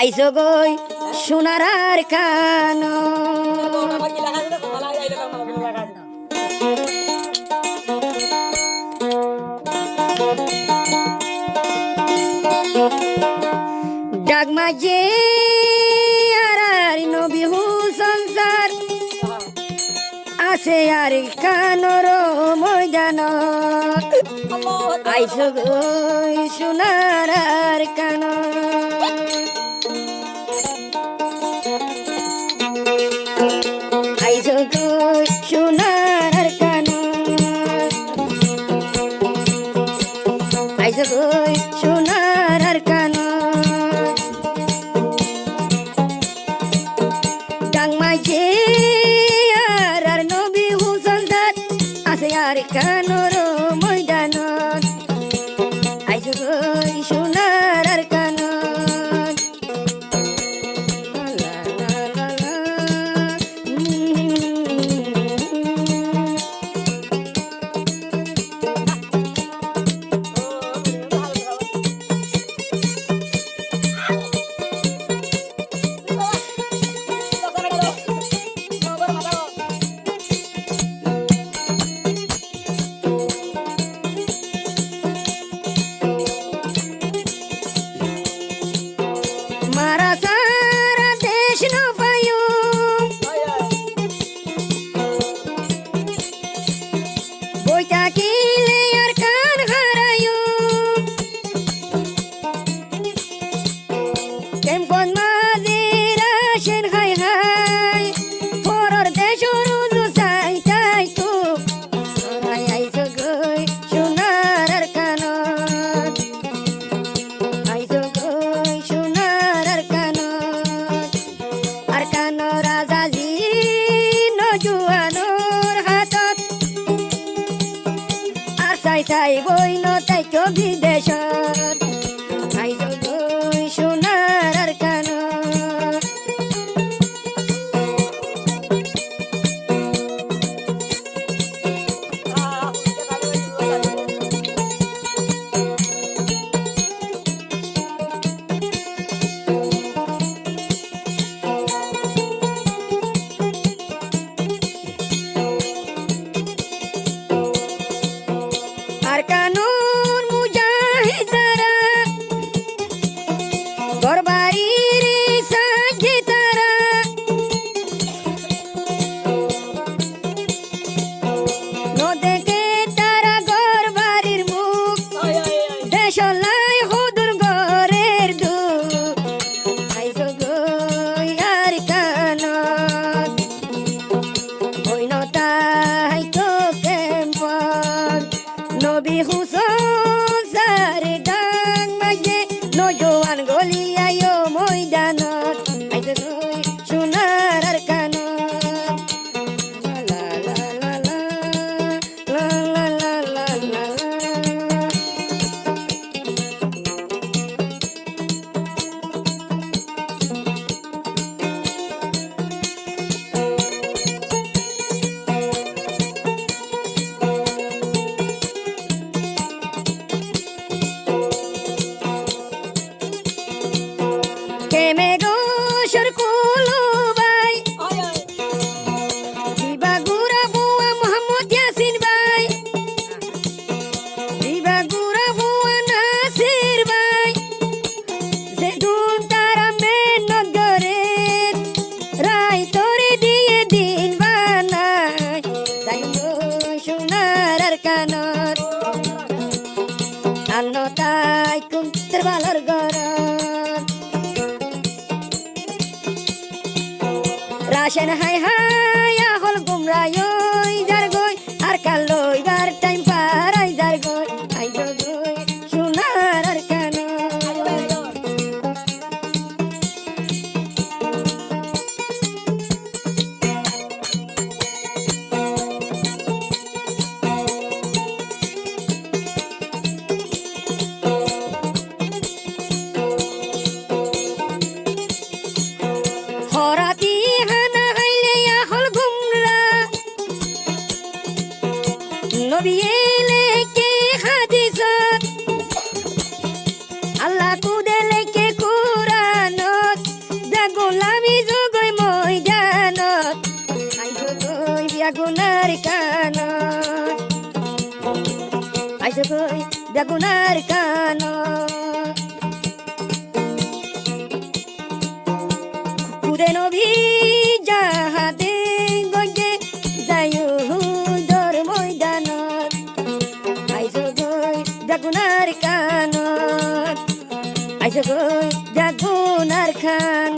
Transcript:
আইসো গই সোনার কানো ডাকমাজে আর নবী সংসার আছে আর কানোর ময়দান আইসো গই সোনার কানো আইসো গই সোনার কানো আইসো গই সোনার কানো ডাকমাজে আর নবী সংসার আছে আর কানোর ময়দান আইসো গই সোনার কানো মারা সারা দেশ না পায়ু বইটা কিলে আর কান হারায়ু কেমন মাঝিরা সেন হাই হাই পরর দেশর উজু চাই চাই তো হাই আইসো গই সোনার কানো আইসো গই সোনার কানো আর কানো রাজাজি নজুয়ানোর হাতত আর চাই চাই বই নতাই তো বিদেশত আইসো গই সোনার কানো আর কানুন মুজাহিদারা গরবারির সাথে তারা নদেকে তারা গরবারির মুখ দেশলাই হুদুর গরের দুঃখ আইসো গই আর কানত হইনতাই তো কেম্পন নবী হুসন সারে ডাং মাঝে নজওয়ান গলিয়ায়ো ময়দানত আইসো গই সোনার কানো লা লা লা লা লা লা লা লা লা কেমে গো সরকুলু ভাই দিবা গুরা বুয়া মোহাম্মদ ইয়াসিন ভাই দিবা গুরা বুয়া নাসির ভাই যেদুন তারা মেহনত করে রাই তোরে দিয়ে দিন বানাই যাই গো সোনার কানত আন্ন তাই কুন্তর বালর গরম রাশেন হাই হাই আহল গুমরাই যার গই আর কালো বার টাইম পারাই যার গই আইসো গই সোনার কানো হরাতি হানা হাইলে আহল বেগুনার কান আইসো কই বেগুনার কান কুদে নবী যাহাতে গজে যায়ু দর ময়দানত আইসো কই বেগুনার কান আইসো কই বেগুনার কান